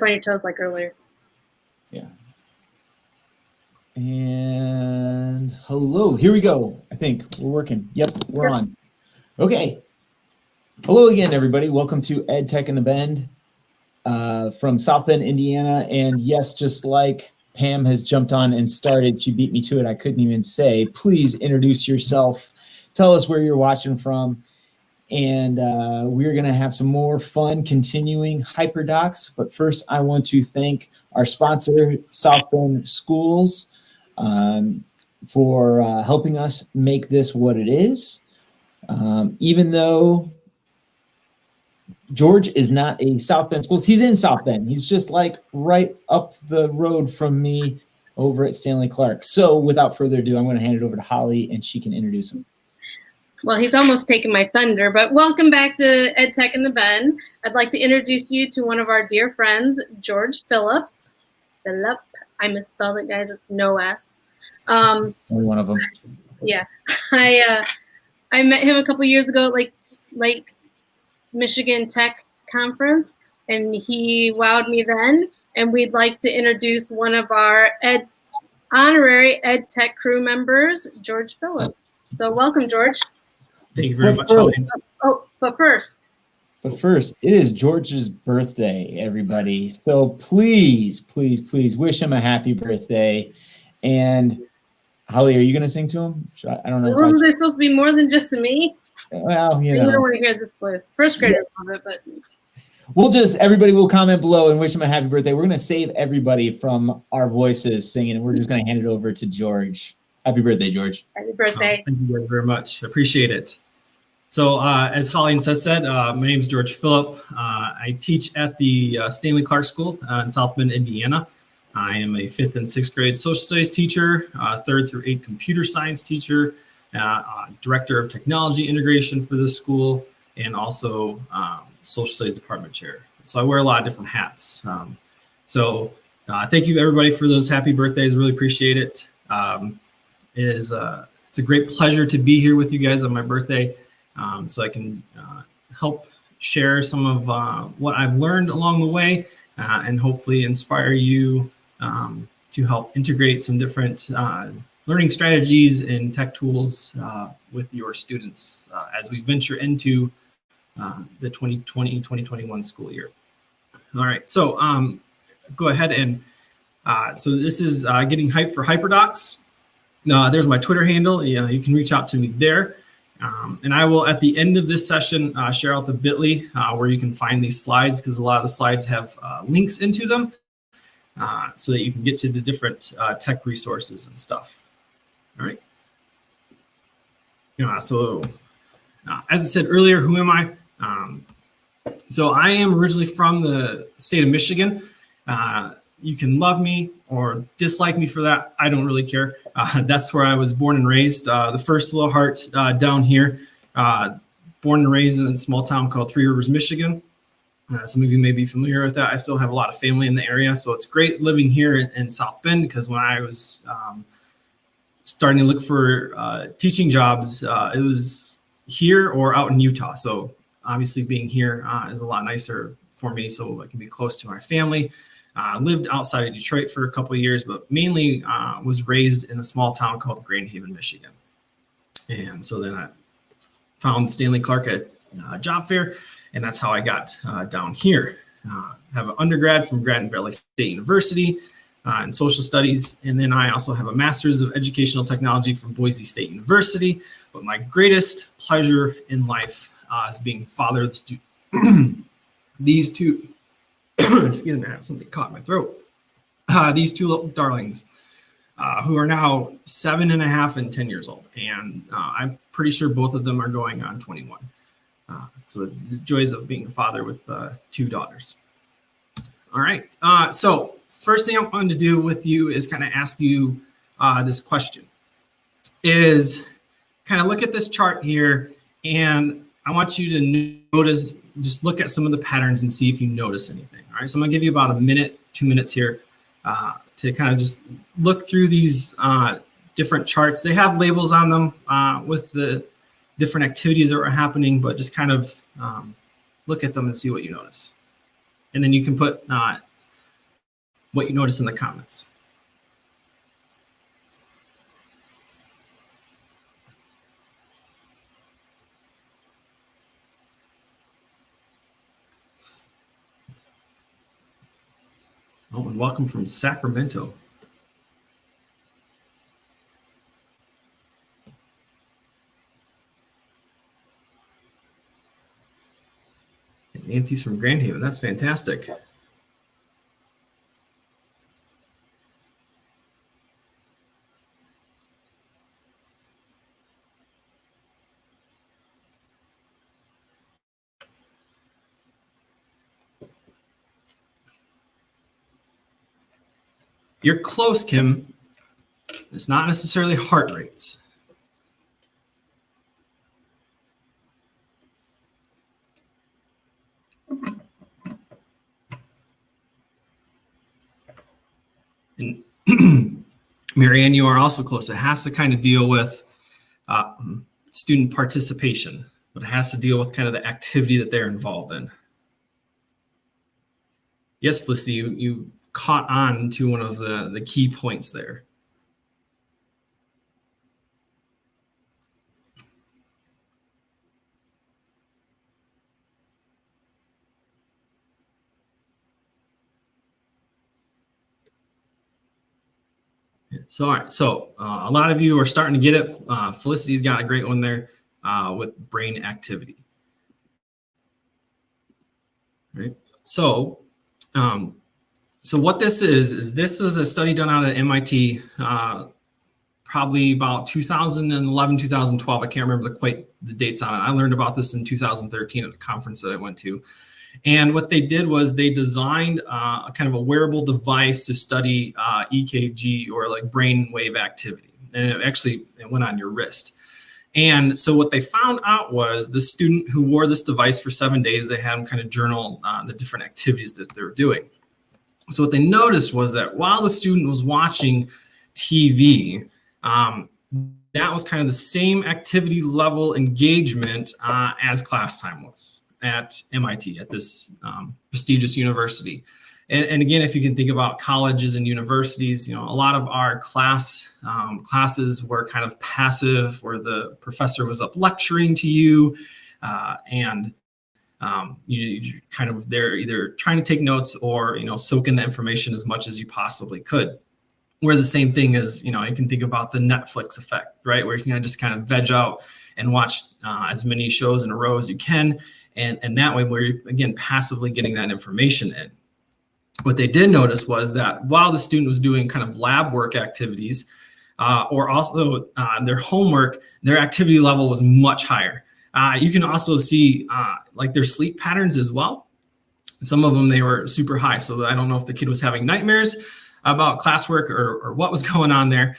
on your toes like earlier. Yeah. And hello, here we go. I think we're working. Yep, we're on. Okay. Hello again, everybody. Welcome to Ed Tech in the Bend from South Bend, Indiana. And yes, just like Pam has jumped on and started, she beat me to it. I couldn't even say. Please introduce yourself. Tell us where you're watching from. And we're going to have some more fun continuing Hyperdocs. But first, I want to thank our sponsor, South Bend Schools, for helping us make this what it is. Even though George is not a South Bend Schools, he's in South Bend. He's just like right up the road from me over at Stanley Clark. So without further ado, I'm going to hand it over to Holly and she can introduce him. Well, he's almost taken my thunder, but welcome back to Ed Tech in the Bend. I'd like to introduce you to one of our dear friends, George Phillip. Phillip, I misspelled it, guys. It's no S. Only one of them. Yeah, I met him a couple years ago at Lake Michigan Tech Conference, and he wowed me then. And we'd like to introduce one of our honorary Ed Tech crew members, George Phillip. So welcome, George. Thank you very much, Holly. But first, it is George's birthday, everybody. So please, please, please wish him a happy birthday. And Holly, are you going to sing to him? I don't know. Well, there's supposed to be more than just me. Well, you don't want to hear this voice. First graders love it, but everybody will comment below and wish him a happy birthday. We're going to save everybody from our voices singing, and we're just going to hand it over to George. Happy birthday, George. Happy birthday. Thank you very much. Appreciate it. So as Holly said, my name is George Phillip. I teach at the Stanley Clark School in South Bend, Indiana. I am a 5th and 6th grade social studies teacher, 3rd through 8th computer science teacher, director of technology integration for this school, and also social studies department chair. So I wear a lot of different hats. Thank you everybody for those happy birthdays. Really appreciate it. It's a great pleasure to be here with you guys on my birthday. So I can help share some of what I've learned along the way and hopefully inspire you to help integrate some different learning strategies and tech tools with your students as we venture into the 2020-2021 school year. All right, so go ahead and, so this is getting hyped for Hyperdocs. There's my Twitter handle. You can reach out to me there. And I will, at the end of this session, share out the bit.ly where you can find these slides, because a lot of the slides have links into them so that you can get to the different tech resources and stuff. All right. As I said earlier, who am I? So I am originally from the state of Michigan. You can love me or dislike me for that. I don't really care. That's where I was born and raised. The first little heart down here, born and raised in a small town called Three Rivers, Michigan. Some of you may be familiar with that. I still have a lot of family in the area. So it's great living here in South Bend, because when I was starting to look for teaching jobs, it was here or out in Utah. So obviously being here is a lot nicer for me, so I can be close to my family. Lived outside of Detroit for a couple of years, but mainly was raised in a small town called Grand Haven, Michigan. And so then I found Stanley Clark at job fair, and that's how I got down here. I have an undergrad from Grand Valley State University in social studies, and then I also have a master's of educational technology from Boise State University. But my greatest pleasure in life is being father of these two. Excuse me, I have something caught in my throat. These two little darlings who are now 7.5 and 10 years old. And I'm pretty sure both of them are going on 21. So the joys of being a father with 2 daughters. All right. So first thing I wanted to do with you is kind of ask you this question. Is kind of look at this chart here, and I want you to notice, just look at some of the patterns and see if you notice anything. All right, so I'm gonna give you about a minute, 2 minutes here to kind of just look through these different charts. They have labels on them with the different activities that are happening, but just kind of look at them and see what you notice. And then you can put what you notice in the comments. Oh, and welcome from Sacramento. And Nancy's from Grand Haven. That's fantastic. You're close, Kim. It's not necessarily heart rates. And Marianne, you are also close. It has to kind of deal with student participation, but it has to deal with kind of the activity that they're involved in. Yes, Felicity, you caught on to one of the key points there. So, all right. So a lot of you are starting to get it. Felicity's got a great one there with brain activity. Right. So, so what this is this is a study done out at MIT, probably about 2011, 2012. I can't remember quite the dates on it. I learned about this in 2013 at a conference that I went to. And what they did was they designed a kind of a wearable device to study EKG, or like brain wave activity. And it went on your wrist. And so what they found out was the student who wore this device for 7 days, they had them kind of journal the different activities that they were doing. So what they noticed was that while the student was watching TV, that was kind of the same activity level engagement as class time was at MIT, at this prestigious university. And again, if you can think about colleges and universities, you know, a lot of our classes were kind of passive, where the professor was up lecturing to you, and you kind of, they're either trying to take notes or, you know, soak in the information as much as you possibly could. Where the same thing is, you know, you can think about the Netflix effect, right? Where you can just kind of veg out and watch as many shows in a row as you can. And that way, where you're, again, passively getting that information in. What they did notice was that while the student was doing kind of lab work activities, or also their homework, their activity level was much higher. You can also see like their sleep patterns as well. Some of them, they were super high. So I don't know if the kid was having nightmares about classwork or what was going on there.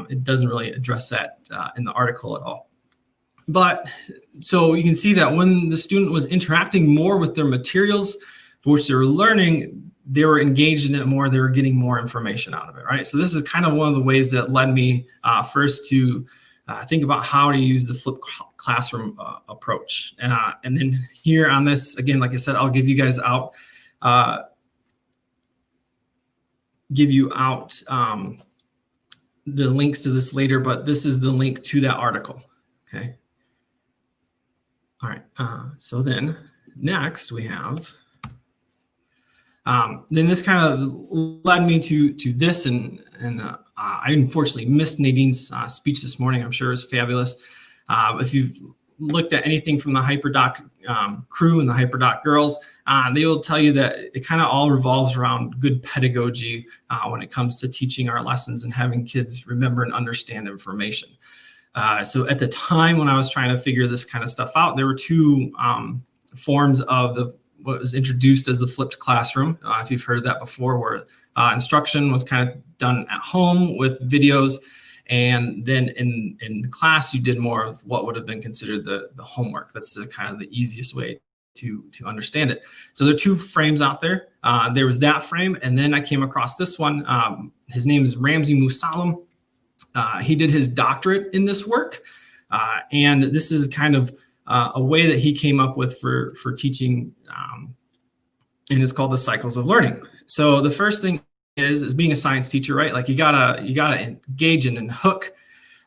It doesn't really address that in the article at all. But so you can see that when the student was interacting more with their materials for which they were learning, they were engaged in it more, they were getting more information out of it, right? So this is kind of one of the ways that led me first to think about how to use the flipped classroom approach. And then here on this, again, like I said, I'll give you guys out, the links to this later, but this is the link to that article, okay? All right, so then next we have, then this kind of led me to this, and I unfortunately missed Nadine's speech this morning. I'm sure it was fabulous. If you've looked at anything from the Hyperdoc crew and the Hyperdoc girls, they will tell you that it kind of all revolves around good pedagogy when it comes to teaching our lessons and having kids remember and understand information. So at the time when I was trying to figure this kind of stuff out, there were two forms of what was introduced as the flipped classroom. If you've heard of that before, where instruction was kind of done at home with videos, and then in class you did more of what would have been considered the homework. That's the kind of the easiest way to understand it. So there are two frames out there. There was that frame, and then I came across this one. His name is Ramsey Musalam. He did his doctorate in this work, and this is kind of a way that he came up with for teaching, and it's called the cycles of learning. So the first thing is being a science teacher, right? Like you gotta engage and hook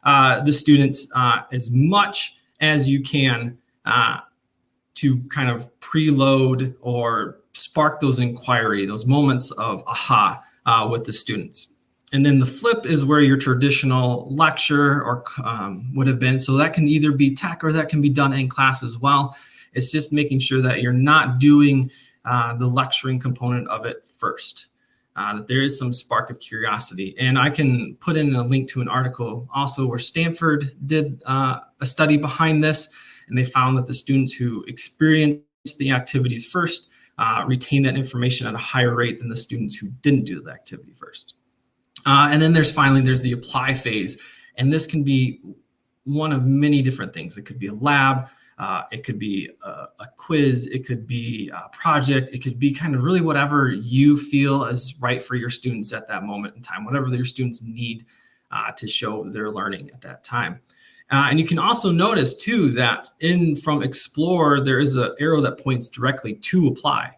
the students as much as you can to kind of preload or spark those inquiry, those moments of aha with the students. And then the flip is where your traditional lecture or would have been. So that can either be tech or that can be done in class as well. It's just making sure that you're not doing the lecturing component of it first, that there is some spark of curiosity. And I can put in a link to an article also where Stanford did a study behind this, and they found that the students who experienced the activities first retain that information at a higher rate than the students who didn't do the activity first. And then there's the apply phase. And this can be one of many different things. It could be a lab, it could be a quiz, it could be a project, it could be kind of really whatever you feel is right for your students at that moment in time, whatever your students need to show their learning at that time. And you can also notice too that from Explore, there is an arrow that points directly to apply.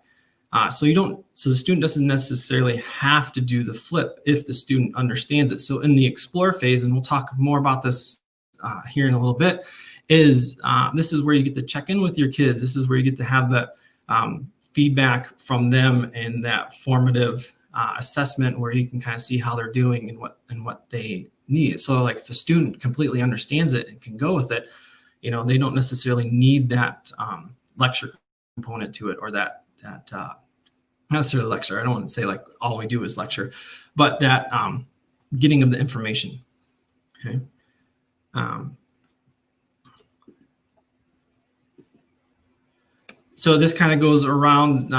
So the student doesn't necessarily have to do the flip if the student understands it. So in the Explore phase, and we'll talk more about this here in a little bit, this is where you get to check in with your kids. This is where you get to have that feedback from them and that formative assessment where you can kind of see how they're doing and what they need. So like if a student completely understands it and can go with it, they don't necessarily need that lecture component to it, or that not necessarily lecture. I don't want to say like all we do is lecture, but that getting of the information. Okay. So this kind of goes around,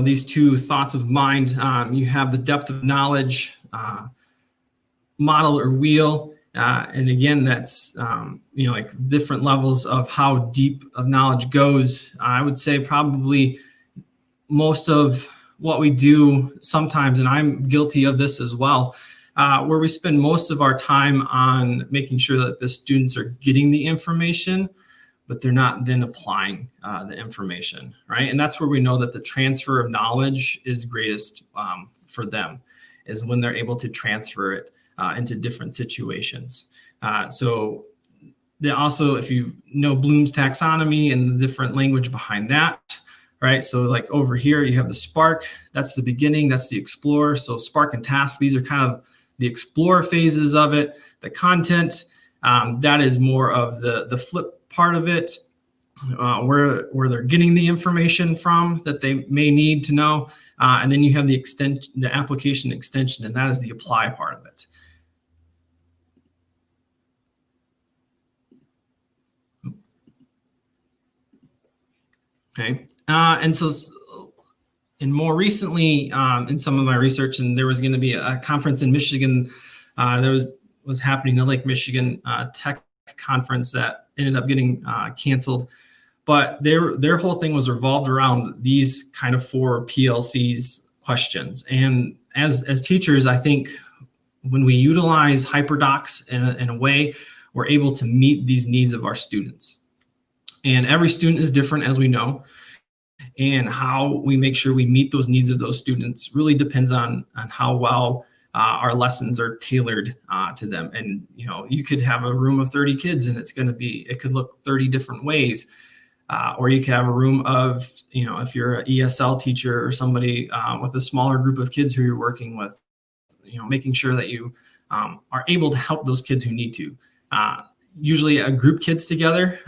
these two thoughts of mind. You have the depth of knowledge model or wheel. And again, that's, like different levels of how deep of knowledge goes. I would say probably most of what we do sometimes, and I'm guilty of this as well, where we spend most of our time on making sure that the students are getting the information, but they're not then applying the information, right? And that's where we know that the transfer of knowledge is greatest for them, is when they're able to transfer it into different situations. So also, if you know Bloom's taxonomy and the different language behind that, right? So like over here, you have the Spark, that's the beginning, that's the Explore. So Spark and Task, these are kind of the Explore phases of it. The content, that is more of the flip part of it, where they're getting the information from that they may need to know. And then you have the application extension, and that is the apply part of it. Okay, and so, and more recently, in some of my research, and there was going to be a conference in Michigan that was happening, the Lake Michigan Tech Conference, that ended up getting canceled. But their whole thing was revolved around these kind of 4 PLCs questions. And as teachers, I think when we utilize Hyperdocs in a way, we're able to meet these needs of our students. And every student is different, as we know. And how we make sure we meet those needs of those students really depends on how well our lessons are tailored to them. And, you could have a room of 30 kids and it could look 30 different ways. Or you could have a room of, if you're an ESL teacher or somebody with a smaller group of kids who you're working with, making sure that you are able to help those kids who need to. Usually group kids together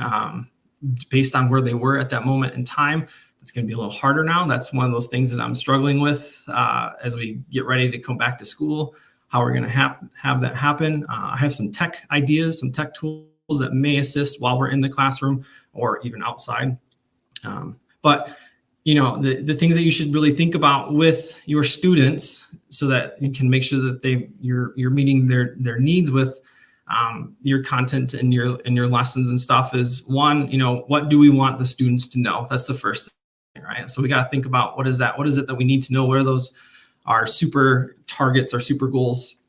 based on where they were at that moment in time. It's going to be a little harder now. That's one of those things that I'm struggling with as we get ready to come back to school, how we're going to have that happen. I have some tech ideas, some tech tools that may assist while we're in the classroom or even outside. But the things that you should really think about with your students so that you can make sure that you're meeting their needs with your content and your lessons and stuff is, one, what do we want the students to know? That's the first thing, right? So we got to think about what is it that we need to know, where those are super targets, our super goals,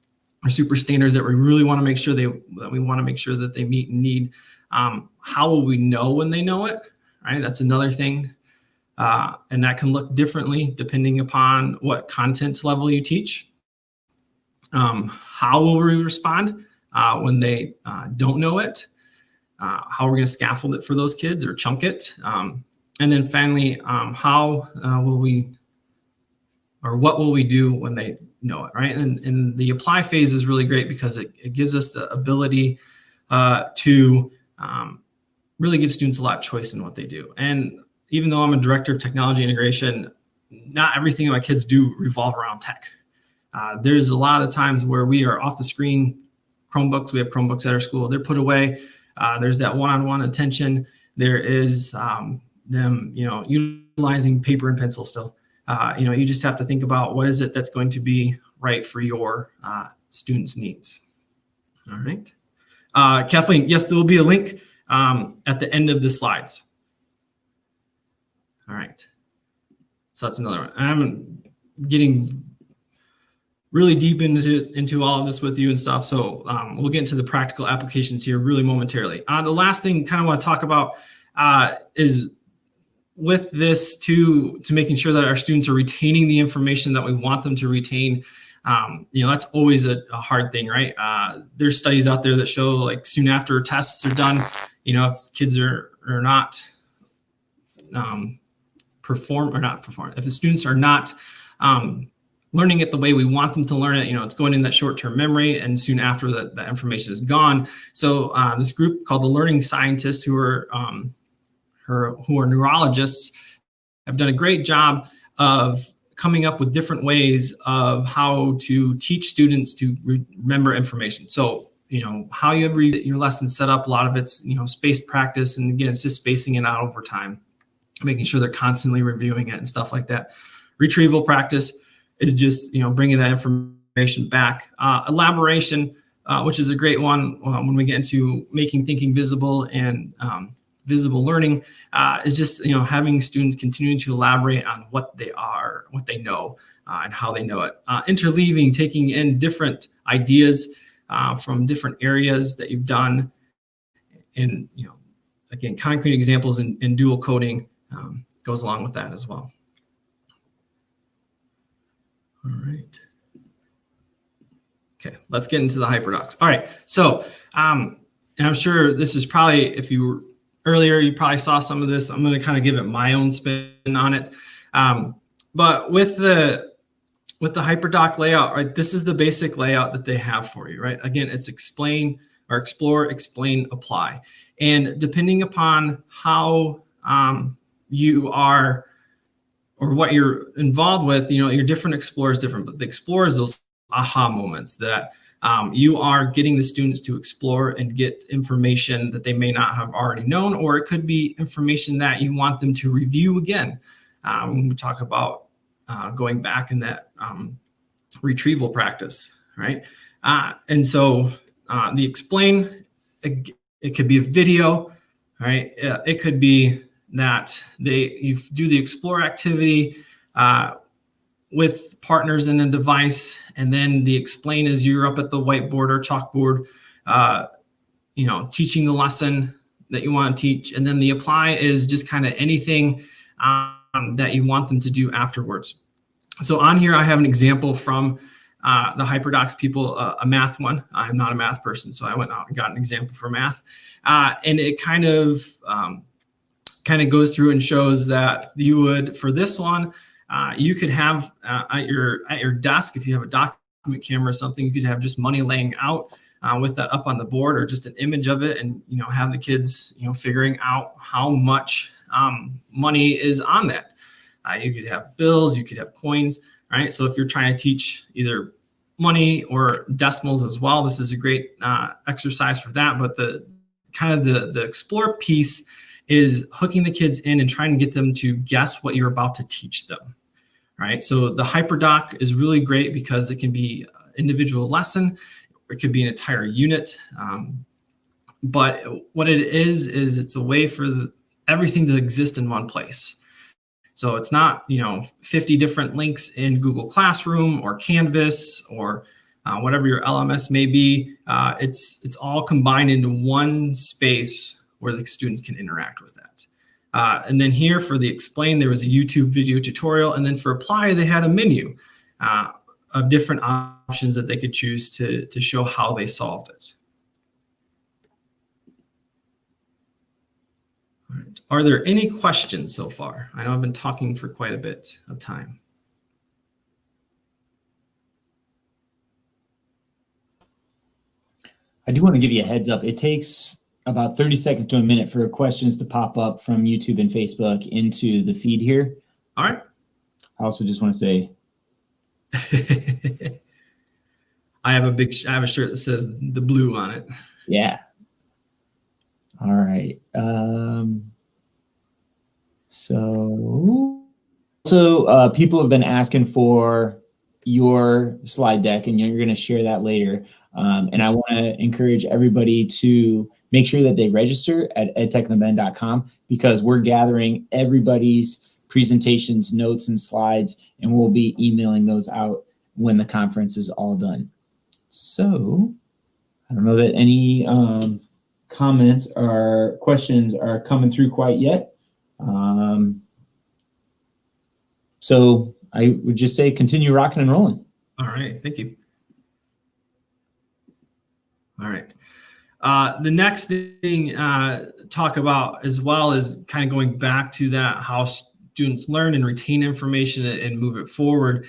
our super standards that we really want to make sure that they meet and need. How will we know when they know it, right? That's another thing. And that can look differently depending upon what content level you teach. How will we respond when they don't know it? How we're going to scaffold it for those kids or chunk it. And then finally, how will we, or what will we do when they know it, right? And the apply phase is really great because it gives us the ability to really give students a lot of choice in what they do. And even though I'm a director of technology integration, not everything my kids do revolve around tech. There's a lot of times where we are off the screen. Chromebooks, we have Chromebooks at our school, they're put away. There's that one-on-one attention. There is them, utilizing paper and pencil still. You just have to think about what is it that's going to be right for your students' needs. All right. Kathleen, yes, there will be a link at the end of the slides. All right. So that's another one. I'm getting really deep into all of this with you and stuff. So we'll get into the practical applications here really momentarily. The last thing kind of want to talk about is with this to making sure that our students are retaining the information that we want them to retain. That's always a hard thing, right? There's studies out there that show like soon after tests are done, if kids are not if the students are not learning it the way we want them to learn it, it's going in that short-term memory, and soon after that information is gone. So this group called the Learning Scientists, who are neurologists, have done a great job of coming up with different ways of how to teach students to remember information. So, how you read your lessons set up, a lot of it's, spaced practice. And again, it's just spacing it out over time, making sure they're constantly reviewing it and stuff like that. Retrieval practice is just, bringing that information back. Elaboration, which is a great one when we get into making thinking visible and visible learning, is just, having students continue to elaborate on what they are, what they know, and how they know it. Interleaving, taking in different ideas from different areas that you've done. And, again, concrete examples in dual coding goes along with that as well. All right. Okay, let's get into the Hyperdocs. All right, so and I'm sure this is probably, if you were earlier, you probably saw some of this. I'm going to kind of give it my own spin on it. But with the Hyperdoc layout, right, this is the basic layout that they have for you, right? Again, it's explain or explore, explain, apply. And depending upon how you are or what you're involved with, your different Explorer is different, but the Explorer is those aha moments that you are getting the students to explore and get information that they may not have already known, or it could be information that you want them to review again. When we talk about going back in that retrieval practice, right? And so the explain, it could be a video, right? It could be that you do the explore activity with partners in a device, and then the explain is you're up at the whiteboard or chalkboard, teaching the lesson that you want to teach, and then the apply is just kind of anything that you want them to do afterwards. So on here, I have an example from the Hyperdocs people, a math one. I'm not a math person, so I went out and got an example for math, and it kind of goes through and shows that you would, for this one, you could have at your desk, if you have a document camera or something, you could have just money laying out with that up on the board, or just an image of it, and have the kids figuring out how much money is on that. You could have bills, you could have coins, right? So if you're trying to teach either money or decimals as well, this is a great exercise for that. But the explore piece is hooking the kids in and trying to get them to guess what you're about to teach them, right? So the Hyperdoc is really great because it can be an individual lesson, or it could be an entire unit. But what it is it's a way for everything to exist in one place. So it's not, 50 different links in Google Classroom or Canvas or whatever your LMS may be. It's all combined into one space where the students can interact with that. And then here for the explain, there was a YouTube video tutorial. And then for apply, they had a menu. of different options that they could choose to show how they solved it. All right. Are there any questions so far? I know I've been talking for quite a bit of time. I do want to give you a heads up. It takes about 30 seconds to a minute for questions to pop up from YouTube and Facebook into the feed here. All right. I also just want to say, I have a shirt that says the blue on it. yeah. All right. So people have been asking for your slide deck, and you're going to share that later. And I want to encourage everybody to make sure that they register at edtechinthebend.com, because we're gathering everybody's presentations, notes, and slides, and we'll be emailing those out when the conference is all done. So I don't know that any comments or questions are coming through quite yet. So I would just say continue rocking and rolling. All right, thank you. All right. The next thing talk about as well is kind of going back to that, how students learn and retain information and move it forward,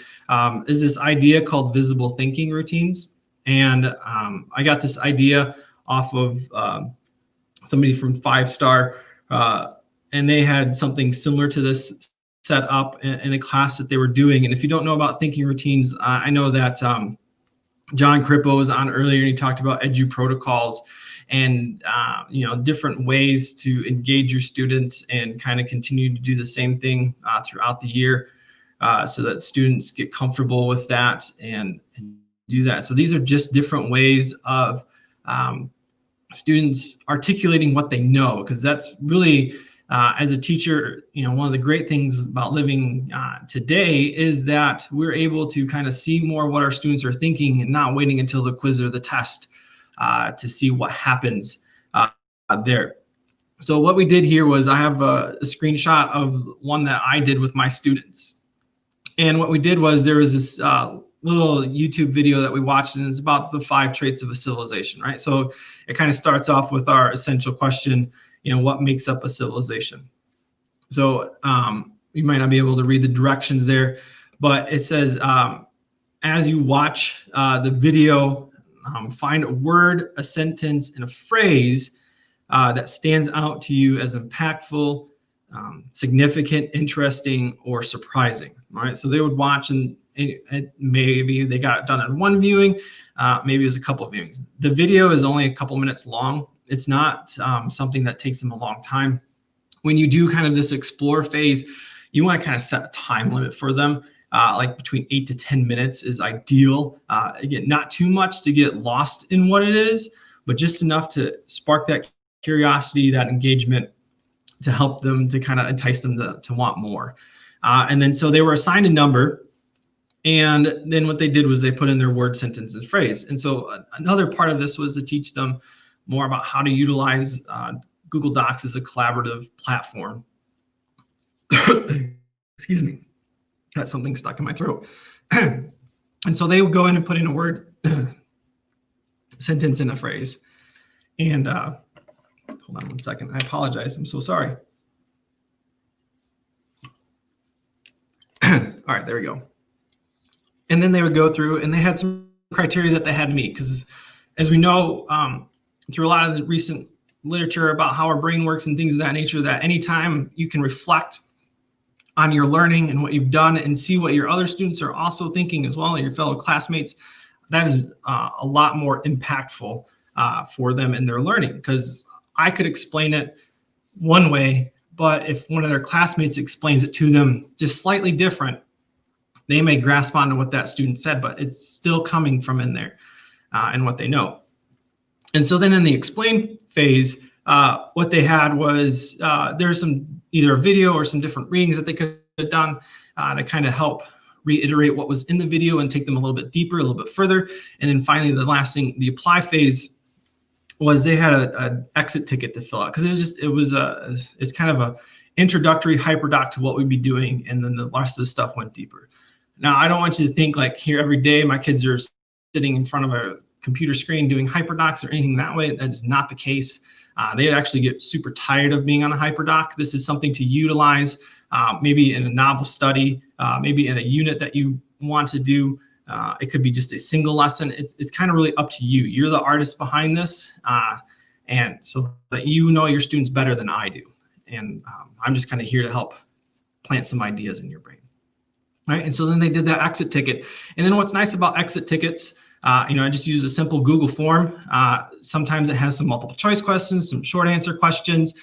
is this idea called visible thinking routines. And I got this idea off of somebody from 5-Star, and they had something similar to this set up in a class that they were doing. And if you don't know about thinking routines, I know that John Crippo was on earlier, and he talked about edu protocols and different ways to engage your students and kind of continue to do the same thing throughout the year, so that students get comfortable with that and do that. So these are just different ways of students articulating what they know, because that's really, as a teacher, one of the great things about living today is that we're able to kind of see more what our students are thinking and not waiting until the quiz or the test to see what happens there. So what we did here was I have a screenshot of one that I did with my students. And what we did was there was this little YouTube video that we watched, and it's about the 5 traits of a civilization, right? So it kind of starts off with our essential question, what makes up a civilization? So you might not be able to read the directions there, but it says, as you watch the video, find a word, a sentence, and a phrase that stands out to you as impactful, significant, interesting, or surprising. All right, so they would watch, and maybe they got it done in one viewing, maybe it was a couple of viewings. The video is only a couple minutes long. It's not something that takes them a long time. When you do kind of this explore phase, you want to kind of set a time limit for them. Like between 8 to 10 minutes is ideal. Again, not too much to get lost in what it is, but just enough to spark that curiosity, that engagement, to help them, to kind of entice them to want more. And then so they were assigned a number, and then what they did was they put in their word, sentence, and phrase. And so another part of this was to teach them more about how to utilize Google Docs as a collaborative platform. Excuse me, got something stuck in my throat. And so they would go in and put in a word, sentence, and a phrase. And hold on one second, I apologize, I'm so sorry. All right, there we go. And then they would go through, and they had some criteria that they had to meet, because as we know, through a lot of the recent literature about how our brain works and things of that nature, that anytime you can reflect on your learning and what you've done and see what your other students are also thinking as well, and your fellow classmates, that is a lot more impactful for them in their learning. Because I could explain it one way, but if one of their classmates explains it to them just slightly different, they may grasp onto what that student said, but it's still coming from in there and what they know. And so then in the explain phase, what they had was there's some either a video or some different readings that they could have done to kind of help reiterate what was in the video and take them a little bit deeper, a little bit further. And then finally, the last thing, the apply phase, was they had an exit ticket to fill out, because it's kind of a introductory Hyperdoc to what we'd be doing, and then the rest of the stuff went deeper. Now, I don't want you to think like here every day my kids are sitting in front of a computer screen doing Hyperdocs or anything that way. That is not the case. They actually get super tired of being on a Hyperdoc. This is something to utilize maybe in a novel study, maybe in a unit that you want to do. It could be just a single lesson. It's kind of really up to you. You're the artist behind this. And so that you know your students better than I do. And I'm just kind of here to help plant some ideas in your brain. All right, and so then they did that exit ticket. And then what's nice about exit tickets, I just use a simple Google form. Sometimes it has some multiple choice questions, some short answer questions.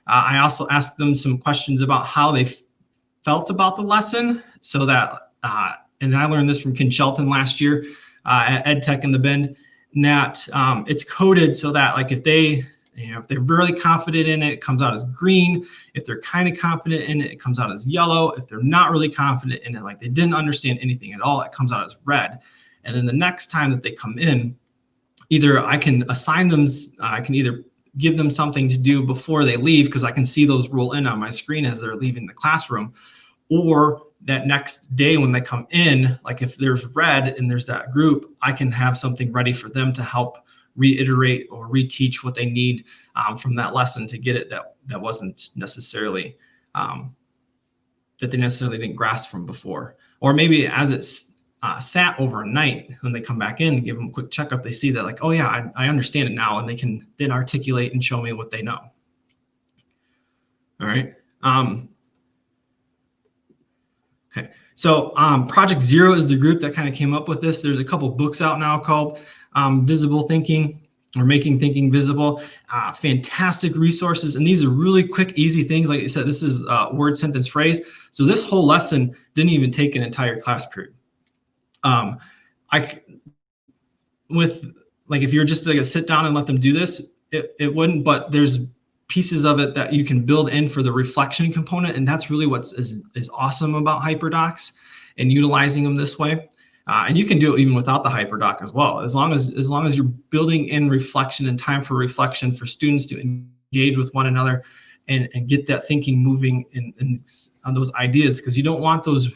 I also ask them some questions about how they felt about the lesson, so that, and I learned this from Ken Shelton last year at EdTech in the Bend, that it's coded so that like if they're really confident in it, it comes out as green. If they're kind of confident in it, it comes out as yellow. If they're not really confident in it, like they didn't understand anything at all, it comes out as red. And then the next time that they come in, either I can assign them, I can either give them something to do before they leave, because I can see those roll in on my screen as they're leaving the classroom, or that next day when they come in, like if there's red and there's that group, I can have something ready for them to help reiterate or reteach what they need from that lesson to get it that wasn't necessarily, that they necessarily didn't grasp from before. Or maybe as it's sat overnight, when they come back in and give them a quick checkup, they see that like, oh yeah, I understand it now, and they can then articulate and show me what they know. All right. Okay. So Project Zero is the group that kind of came up with this. There's a couple books out now called Visible Thinking or Making Thinking Visible. Fantastic resources. And these are really quick, easy things. Like I said, this is word, sentence, phrase. So this whole lesson didn't even take an entire class period. If you're just like a sit down and let them do this, it wouldn't, but there's pieces of it that you can build in for the reflection component. And that's really what's is awesome about Hyperdocs and utilizing them this way. And you can do it even without the Hyperdoc as well. As long as you're building in reflection and time for reflection for students to engage with one another and get that thinking moving on those ideas, because you don't want those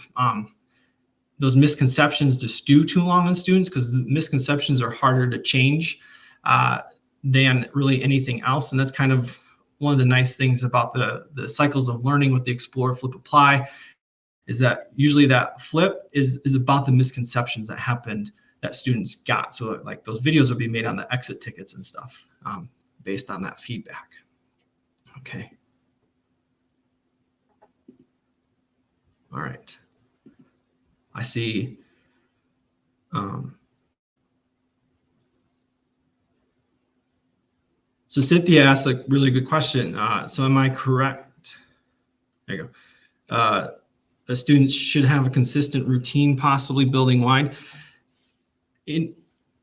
misconceptions to stew too long on students, because the misconceptions are harder to change than really anything else. And that's kind of one of the nice things about the cycles of learning with the Explore, Flip, Apply, is that usually that flip is about the misconceptions that happened that students got. So like those videos would be made on the exit tickets and stuff based on that feedback. Okay. All right. I see. So Cynthia asked a really good question. So am I correct? There you go. A student should have a consistent routine, possibly building wide.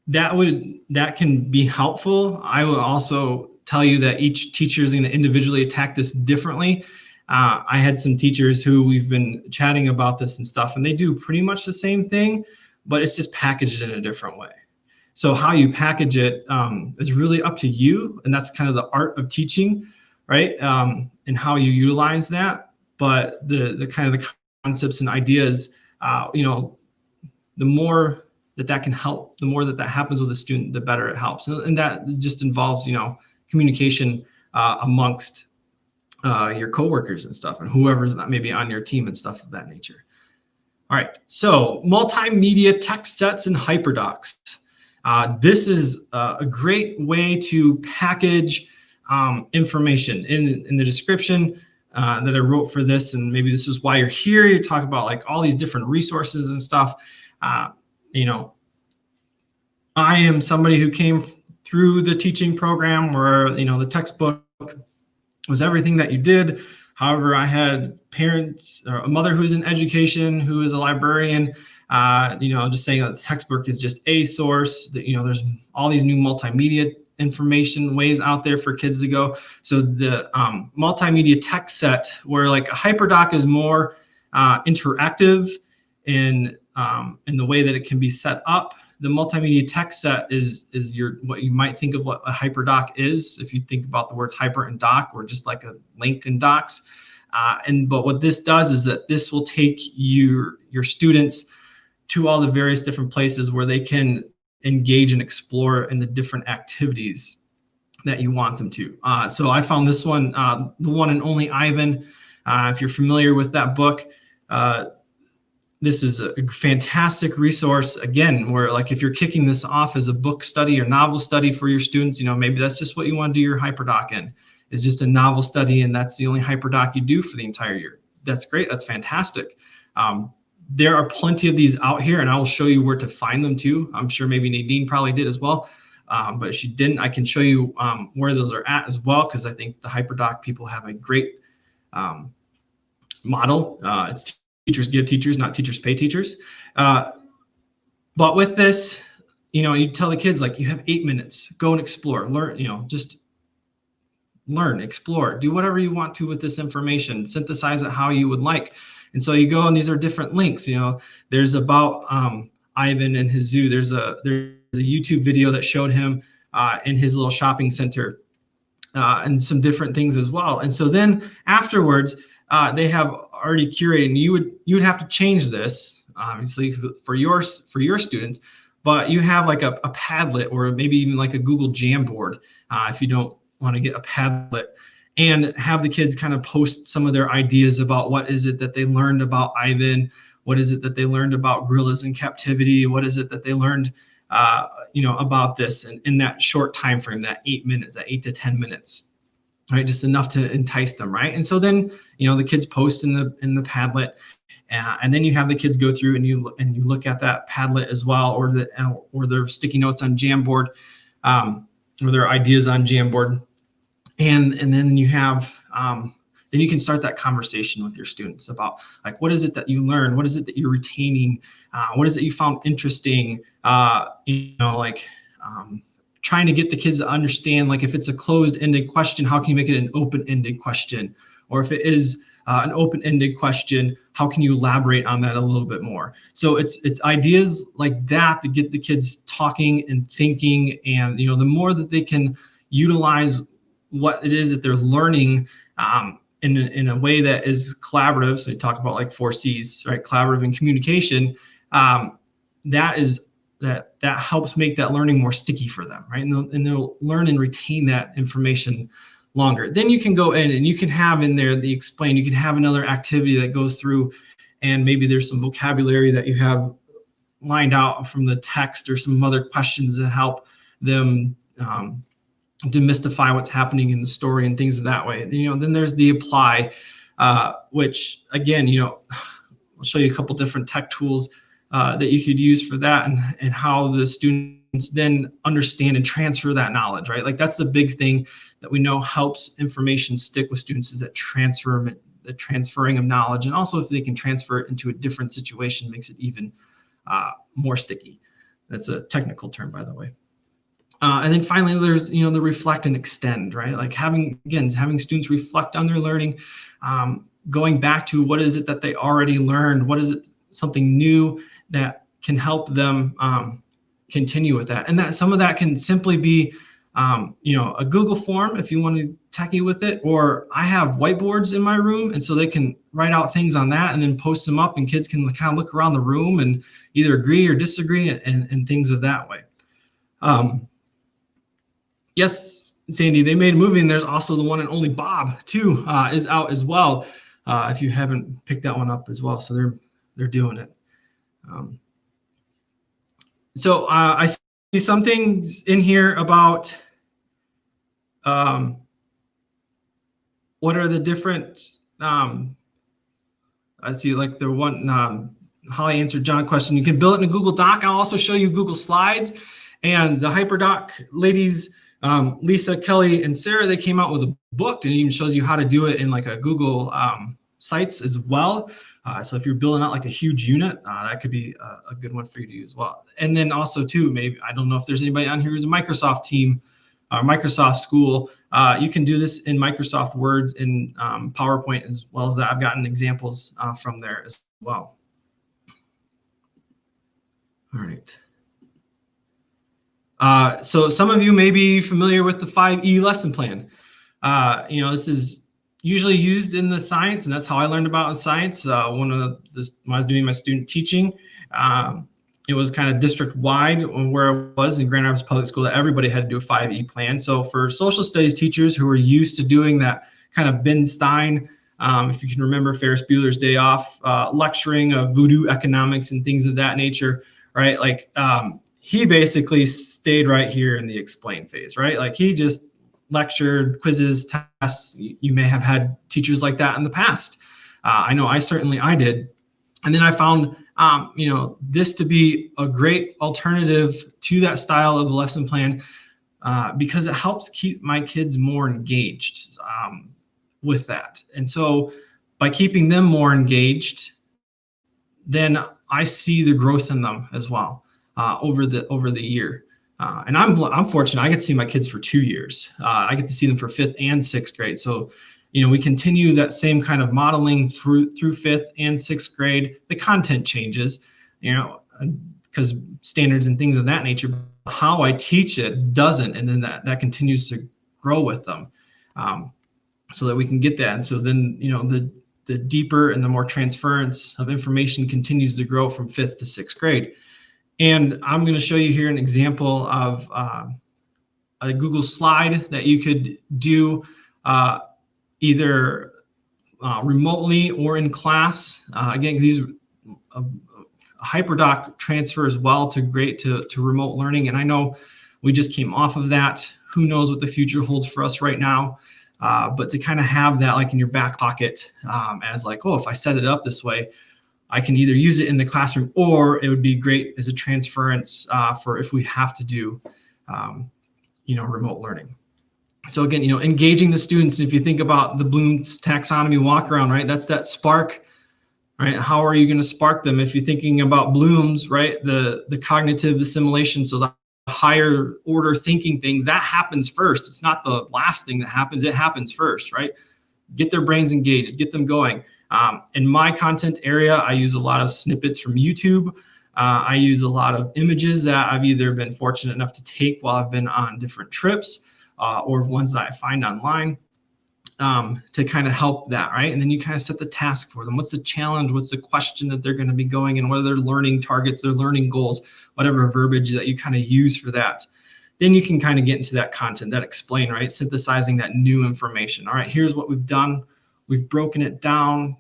That can be helpful. I will also tell you that each teacher is going to individually attack this differently. I had some teachers who we've been chatting about this and stuff, and they do pretty much the same thing, but it's just packaged in a different way. So how you package it is really up to you, and that's kind of the art of teaching, right? And how you utilize that. But the kind of the concepts and ideas, the more that can help, the more that happens with a student, the better it helps. And that just involves, communication amongst your coworkers and stuff, and whoever's maybe on your team and stuff of that nature. All right, so multimedia text sets and Hyperdocs. This is a great way to package information. In the description that I wrote for this, and maybe this is why you're here, you talk about like all these different resources and stuff. I am somebody who came through the teaching program where, the textbook was everything that you did. However, I had parents or a mother who's in education, who is a librarian, just saying that the textbook is just a source, that, there's all these new multimedia information ways out there for kids to go. So the multimedia text set, where like a Hyperdoc is more interactive in the way that it can be set up, the multimedia text set is what you might think of what a Hyperdoc is, if you think about the words hyper and doc, or just like a link in docs. But what this does is that this will take your students to all the various different places where they can engage and explore in the different activities that you want them to. So I found this one, The One and Only Ivan. If you're familiar with that book, this is a fantastic resource. Again, where like if you're kicking this off as a book study or novel study for your students, maybe that's just what you want to do your Hyperdoc in, is just a novel study, and that's the only Hyperdoc you do for the entire year. That's great. That's fantastic. There are plenty of these out here, and I will show you where to find them too. I'm sure maybe Nadine probably did as well. But if she didn't, I can show you where those are at as well, because I think the Hyperdoc people have a great model. It's teachers give teachers, not teachers pay teachers. But with this, you tell the kids, like, you have 8 minutes, go and explore, learn, just learn, explore, do whatever you want to with this information, synthesize it how you would like. And so you go, and these are different links. There's about Ivan and his zoo. There's a YouTube video that showed him in his little shopping center and some different things as well. And so then afterwards, they have already curated, and you would have to change this obviously for your students, but you have like a Padlet or maybe even like a Google Jamboard if you don't want to get a Padlet, and have the kids kind of post some of their ideas about what is it that they learned about Ivan, what is it that they learned about gorillas in captivity, what is it that they learned about this in that short time frame, that 8 minutes, that 8 to 10 minutes. Right, just enough to entice them, right? And so then, the kids post in the Padlet, and then you have the kids go through and you look at that Padlet as well, or their sticky notes on Jamboard, or their ideas on Jamboard, and then you have then you can start that conversation with your students about, like, what is it that you learned, what is it that you're retaining, what is it you found interesting, trying to get the kids to understand, like, if it's a closed-ended question, how can you make it an open-ended question? Or if it is an open-ended question, how can you elaborate on that a little bit more? So it's ideas like that that get the kids talking and thinking, and the more that they can utilize what it is that they're learning in a way that is collaborative. So you talk about like 4 C's, right? Collaborative and communication. That helps make that learning more sticky for them, right? And they'll learn and retain that information longer. Then you can go in and you can have in there the explain. You can have another activity that goes through, and maybe there's some vocabulary that you have lined out from the text, or some other questions that help them demystify what's happening in the story and things that way. Then there's the apply, which again, I'll show you a couple different tech tools that you could use for that, and how the students then understand and transfer that knowledge, right? Like, that's the big thing that we know helps information stick with students, is that the transferring of knowledge. And also, if they can transfer it into a different situation, makes it even more sticky. That's a technical term, by the way. And then finally, there's, the reflect and extend, right? Like having students reflect on their learning, going back to what is it that they already learned, what is it, something new that can help them continue with that. And that some of that can simply be, a Google form if you want to techie with it, or I have whiteboards in my room, and so they can write out things on that and then post them up, and kids can kind of look around the room and either agree or disagree and things of that way. Yes, Sandy, they made a movie, and there's also The One and Only Bob too is out as well. If you haven't picked that one up as well, so they're doing it. So I see some things in here about what are the different. I see like the one Holly answered John's question. You can build it in a Google Doc. I'll also show you Google Slides, and the Hyperdoc ladies. Lisa, Kelly, and Sarah, they came out with a book, and it even shows you how to do it in like a Google Sites as well. So if you're building out like a huge unit, that could be a good one for you to use as well. And then also too, maybe, I don't know if there's anybody on here who's a Microsoft team, Microsoft school. You can do this in Microsoft Words and PowerPoint as well as that. I've gotten examples from there as well. All right. So some of you may be familiar with the 5E lesson plan. This is, usually used in the science, and that's how I learned about science. When I was doing my student teaching, it was kind of district wide where I was in Grand Rapids Public School, that everybody had to do a 5E plan. So for social studies teachers who were used to doing that kind of Ben Stein, if you can remember Ferris Bueller's Day Off, lecturing of voodoo economics and things of that nature, right? Like he basically stayed right here in the explain phase, right? Like he just lectured, quizzes, tests. You may have had teachers like that in the past. I know I did. And then I found, this to be a great alternative to that style of lesson plan because it helps keep my kids more engaged with that. And so by keeping them more engaged, then I see the growth in them as well over the year. And I'm fortunate. I get to see my kids for 2 years. I get to see them for 5th and 6th grade. So, we continue that same kind of modeling through 5th and 6th grade. The content changes, because standards and things of that nature. How I teach it doesn't, and then that continues to grow with them, so that we can get that. And so then, the deeper and the more transference of information continues to grow from 5th to 6th grade. And I'm going to show you here an example of a Google slide that you could do either remotely or in class. Again, these Hyperdoc transfers well to remote learning. And I know we just came off of that. Who knows what the future holds for us right now? But to kind of have that like in your back pocket as like, oh, if I set it up this way, I can either use it in the classroom, or it would be great as a transference for if we have to do, remote learning. So again, engaging the students. If you think about the Bloom's taxonomy walk around, right? That's that spark, right? How are you going to spark them? If you're thinking about Bloom's, right? The cognitive assimilation. So the higher order thinking things, that happens first. It's not the last thing that happens. It happens first, right? Get their brains engaged, get them going. In my content area, I use a lot of snippets from YouTube. I use a lot of images that I've either been fortunate enough to take while I've been on different trips or ones that I find online to kind of help that, right? And then you kind of set the task for them. What's the challenge? What's the question that they're going to be going in? What are their learning targets, their learning goals, whatever verbiage that you kind of use for that. Then you can kind of get into that content, that explain, right? Synthesizing that new information. All right, here's what we've done. We've broken it down.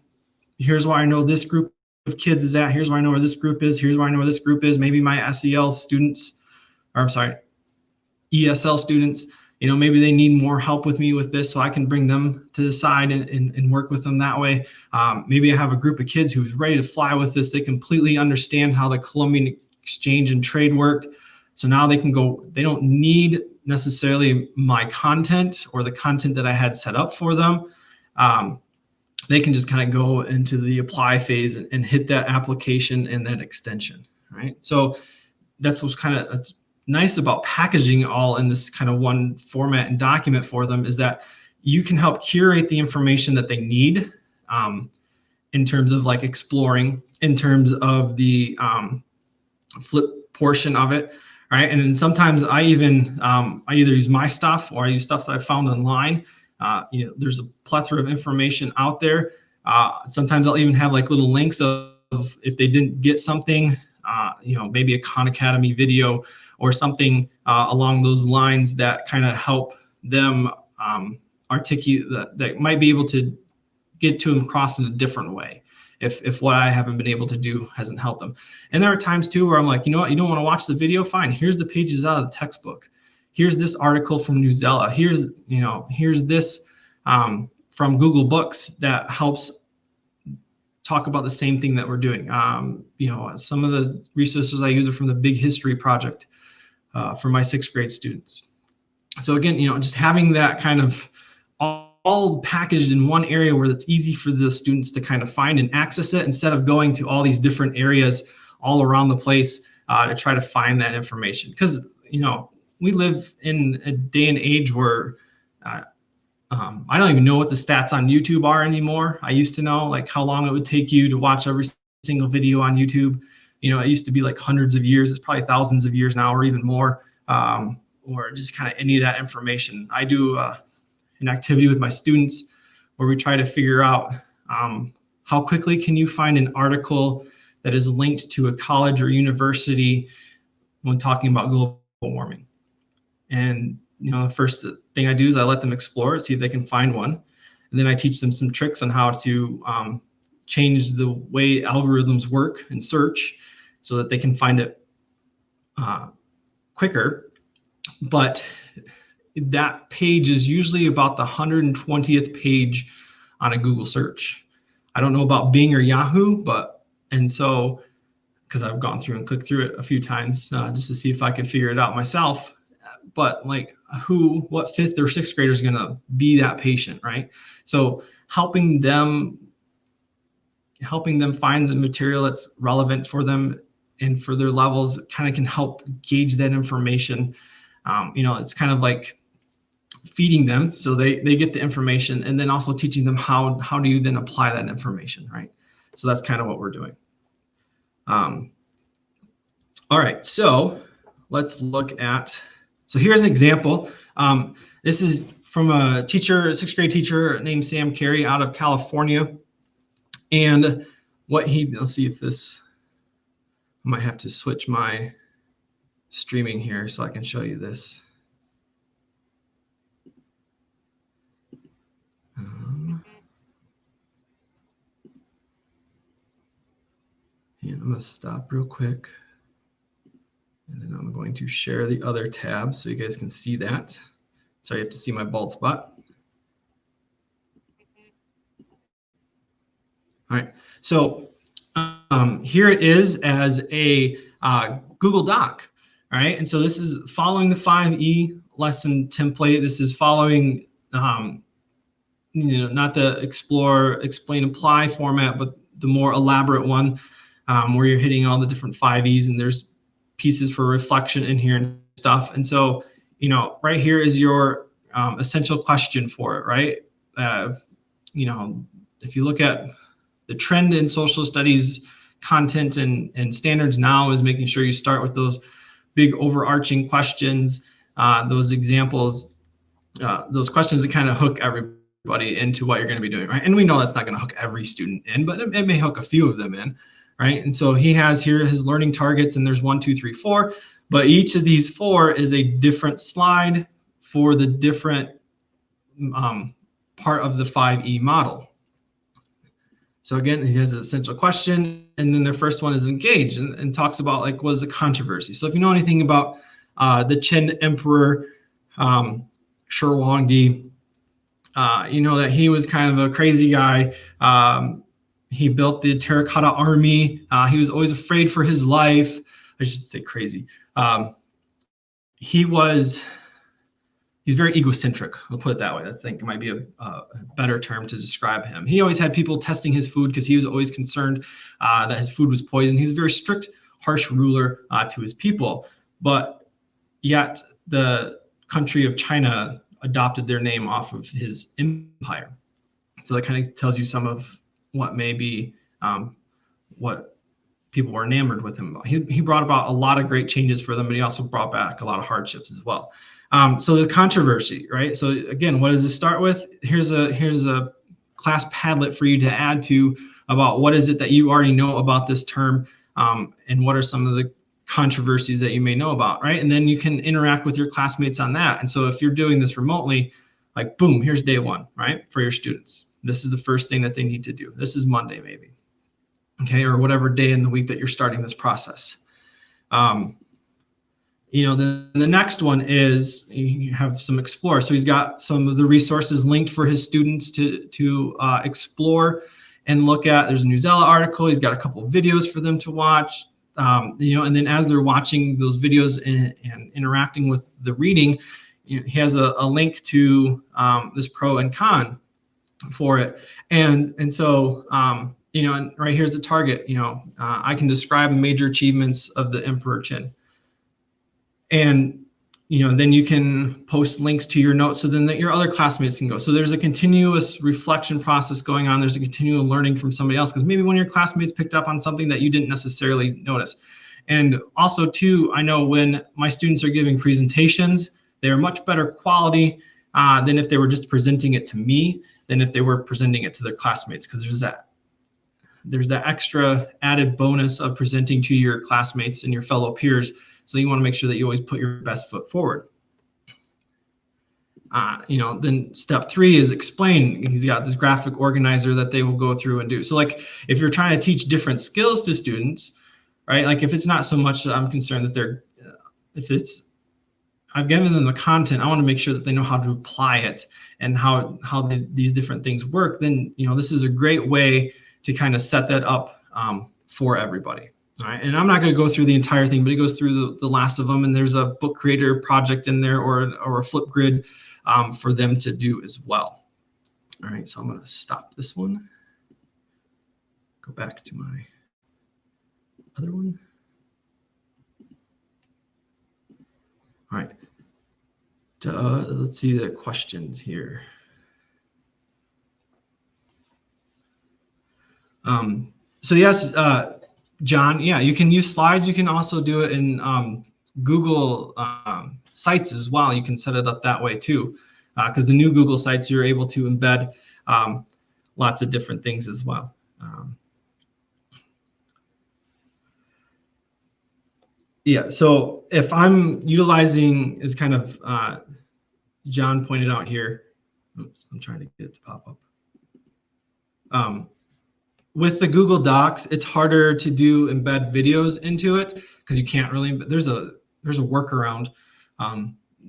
Here's where I know this group of kids is at. Here's where I know where this group is. Here's where I know where this group is. Maybe my SEL students, or I'm sorry, ESL students, maybe they need more help with me with this, so I can bring them to the side and work with them that way. Maybe I have a group of kids who's ready to fly with this. They completely understand how the Columbian exchange and trade worked. So now they can go, they don't need necessarily my content or the content that I had set up for them. They can just kind of go into the apply phase and hit that application and that extension, right? So that's what's nice about packaging it all in this kind of one format and document for them, is that you can help curate the information that they need in terms of like exploring, in terms of the flip portion of it, right? And then sometimes I even, I either use my stuff or I use stuff that I found online. There's a plethora of information out there. Sometimes I'll even have like little links of if they didn't get something, maybe a Khan Academy video or something along those lines that kind of help them articulate that might be able to get to them across in a different way. If what I haven't been able to do hasn't helped them. And there are times too where I'm like, you know what, you don't want to watch the video? Fine. Here's the pages out of the textbook. Here's this article from Newsella. Here's this from Google Books that helps talk about the same thing that we're doing. Some of the resources I use are from the Big History Project for my 6th grade students. So again, just having that kind of all packaged in one area where it's easy for the students to kind of find and access it, instead of going to all these different areas all around the place to try to find that information. Because, we live in a day and age where I don't even know what the stats on YouTube are anymore. I used to know like how long it would take you to watch every single video on YouTube. It used to be like hundreds of years. It's probably thousands of years now, or even more, or just kind of any of that information. I do an activity with my students where we try to figure out how quickly can you find an article that is linked to a college or university when talking about global warming. And the first thing I do is I let them explore, see if they can find one. And then I teach them some tricks on how to change the way algorithms work and search so that they can find it quicker. But that page is usually about the 120th page on a Google search. I don't know about Bing or Yahoo, because I've gone through and clicked through it a few times just to see if I could figure it out myself. But like what fifth or sixth grader is going to be that patient, right? So helping them find the material that's relevant for them and for their levels kind of can help gauge that information. It's kind of like feeding them so they get the information, and then also teaching them how do you then apply that information, right? So that's kind of what we're doing. All right, so let's look at, so here's an example. This is from a sixth grade teacher named Sam Carey out of California. And let's see if this, I might have to switch my streaming here so I can show you this. And I'm going to stop real quick. And then I'm going to share the other tab so you guys can see that. Sorry, you have to see my bald spot. All right, so here it is as a Google Doc. All right, and so this is following the 5E lesson template. This is following, not the explore, explain, apply format, but the more elaborate one where you're hitting all the different 5Es, and there's pieces for reflection in here and stuff. And so, right here is your essential question for it, right? If you look at the trend in social studies content and standards now is making sure you start with those big overarching questions, those examples, those questions that kind of hook everybody into what you're going to be doing, right? And we know that's not going to hook every student in, but it may hook a few of them in, right? And so he has here his learning targets, and there's 1, 2, 3, 4, but each of these 4 is a different slide for the different part of the 5E model. So again, he has an essential question, and then their first one is engage and talks about like what is a controversy. So if you know anything about the Qin Emperor, Shi Huangdi, you know that he was kind of a crazy guy. He built the terracotta army. He was always afraid for his life. I should say crazy. He's very egocentric. I'll put it that way. I think it might be a better term to describe him. He always had people testing his food because he was always concerned that his food was poisoned. He's a very strict, harsh ruler to his people. But yet the country of China adopted their name off of his empire. So that kind of tells you some of what may be what people were enamored with him about. He brought about a lot of great changes for them, but he also brought back a lot of hardships as well. So the controversy, right? So again, what does this start with? Here's a class Padlet for you to add to about what is it that you already know about this term, and what are some of the controversies that you may know about, right? And then you can interact with your classmates on that. And so if you're doing this remotely, like boom, here's day 1, right? For your students. This is the first thing that they need to do. This is Monday maybe, okay? Or whatever day in the week that you're starting this process. The next one is you have some explore. So he's got some of the resources linked for his students to explore and look at. There's a Newsella article. He's got a couple of videos for them to watch. And then as they're watching those videos and interacting with the reading, he has a link to this pro and con for it. And so, and right here's the target. I can describe major achievements of the Emperor Qin. And, then you can post links to your notes so then that your other classmates can go. So there's a continuous reflection process going on. There's a continual learning from somebody else, because maybe one of your classmates picked up on something that you didn't necessarily notice. And also too, I know when my students are giving presentations, they're much better quality than if they were just presenting it to me, than if they were presenting it to their classmates, because there's that extra added bonus of presenting to your classmates and your fellow peers. So you want to make sure that you always put your best foot forward. Then step 3 is explain. He's got this graphic organizer that they will go through and do. So like if you're trying to teach different skills to students, right? Like if it's not so much that I'm concerned that I've given them the content, I want to make sure that they know how to apply it and how these different things work. Then, this is a great way to kind of set that up for everybody. All right, and I'm not going to go through the entire thing, but it goes through the last of them, and there's a book creator project in there or a Flipgrid for them to do as well. All right, so I'm going to stop this one. Go back to my other one. All right, let's see the questions here. So yes, John, yeah, you can use slides. You can also do it in Google Sites as well. You can set it up that way too, because the new Google Sites, you're able to embed lots of different things as well. Yeah, so if I'm utilizing, as kind of John pointed out here, oops, I'm trying to get it to pop up. With the Google Docs, it's harder to embed videos into it because you can't really. There's a workaround.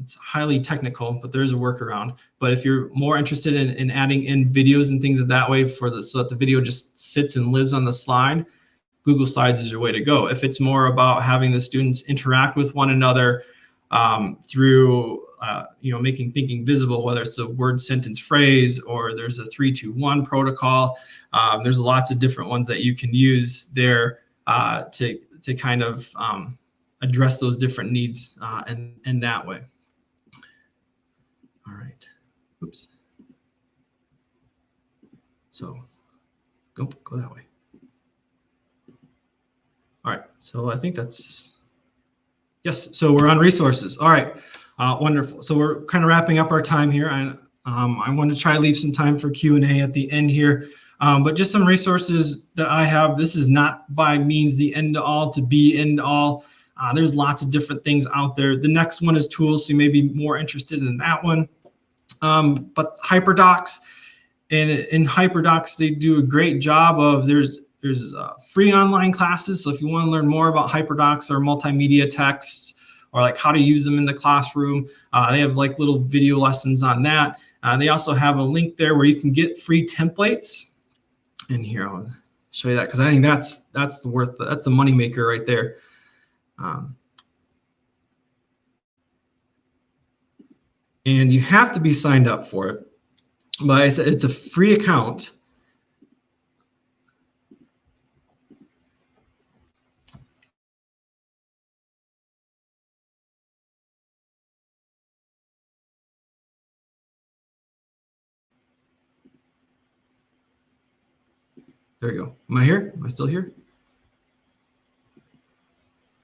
It's highly technical, but there's a workaround. But if you're more interested in adding in videos and things that way so that the video just sits and lives on the slide, Google Slides is your way to go. If it's more about having the students interact with one another through making thinking visible, whether it's a word, sentence, phrase, or there's a 3-2-1 protocol. There's lots of different ones that you can use there to kind of address those different needs in that way. All right. Oops. So go that way. All right. So I think that's yes. So we're on resources. All right. Wonderful. So we're kind of wrapping up our time here. I want to try to leave some time for Q&A at the end here. But just some resources that I have. This is not by means the end all to be end all. There's lots of different things out there. The next one is tools, so you may be more interested in that one. But Hyperdocs, and in Hyperdocs, they do a great job of there's free online classes. So if you want to learn more about Hyperdocs or multimedia texts or like how to use them in the classroom, they have like little video lessons on that. They also have a link there where you can get free templates. And here I'll show you that because I think that's the moneymaker right there. And you have to be signed up for it. But I said it's a free account. There we go. Am I here? Am I still here?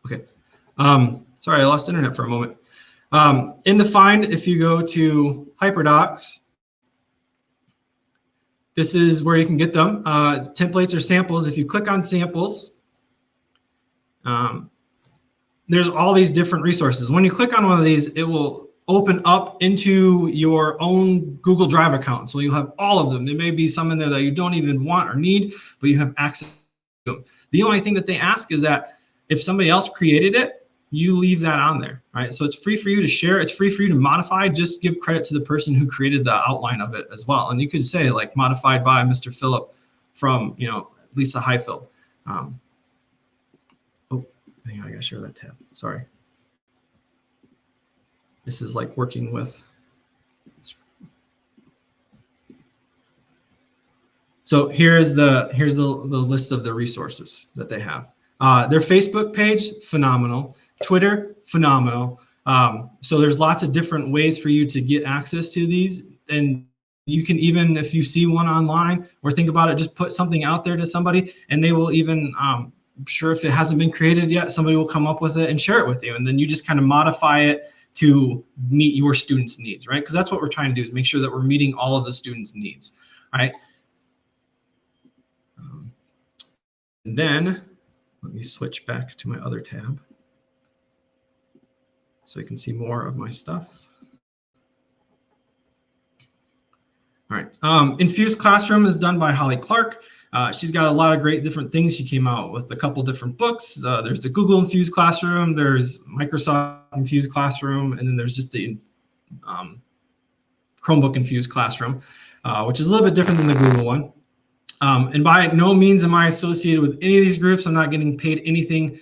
Okay. Sorry, I lost internet for a moment. In the find, if you go to Hyperdocs, this is where you can get them. Templates or samples. If you click on samples, there's all these different resources. When you click on one of these, it will open up into your own Google Drive account. So you'll have all of them. There may be some in there that you don't even want or need, but you have access to them. The only thing that they ask is that if somebody else created it, you leave that on there, right? So it's free for you to share. It's free for you to modify. Just give credit to the person who created the outline of it as well. And you could say like modified by Mr. Phillip from, Lisa Highfield. Oh, hang on, I gotta share that tab. Sorry. This is like working with. So here's the list of the resources that they have. Their Facebook page, phenomenal. Twitter, phenomenal. So there's lots of different ways for you to get access to these. And you can even, if you see one online or think about it, just put something out there to somebody and they will even, I'm sure if it hasn't been created yet, somebody will come up with it and share it with you. And then you just kind of modify it to meet your students' needs, right? Because that's what we're trying to do, is make sure that we're meeting all of the students' needs, right? And then let me switch back to my other tab so you can see more of my stuff. All right. Infused Classroom is done by Holly Clark. She's got a lot of great different things. She came out with a couple different books. There's the Google Infused Classroom, there's Microsoft Infused Classroom, and then there's just the Chromebook Infused Classroom, which is a little bit different than the Google one. And by no means am I associated with any of these groups. I'm not getting paid anything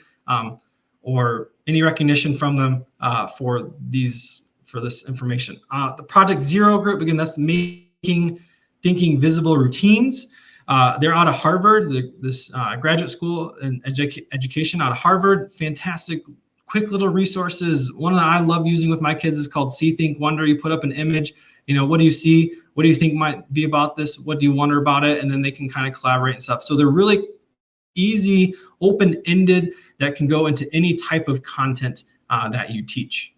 or any recognition from them for this information. The Project Zero group, again, that's Thinking Visible Routines. They're out of Harvard, this graduate school and education out of Harvard. Fantastic, quick little resources. One that I love using with my kids is called See, Think, Wonder. You put up an image, what do you see? What do you think might be about this? What do you wonder about it? And then they can kind of collaborate and stuff. So they're really easy, open-ended, that can go into any type of content that you teach.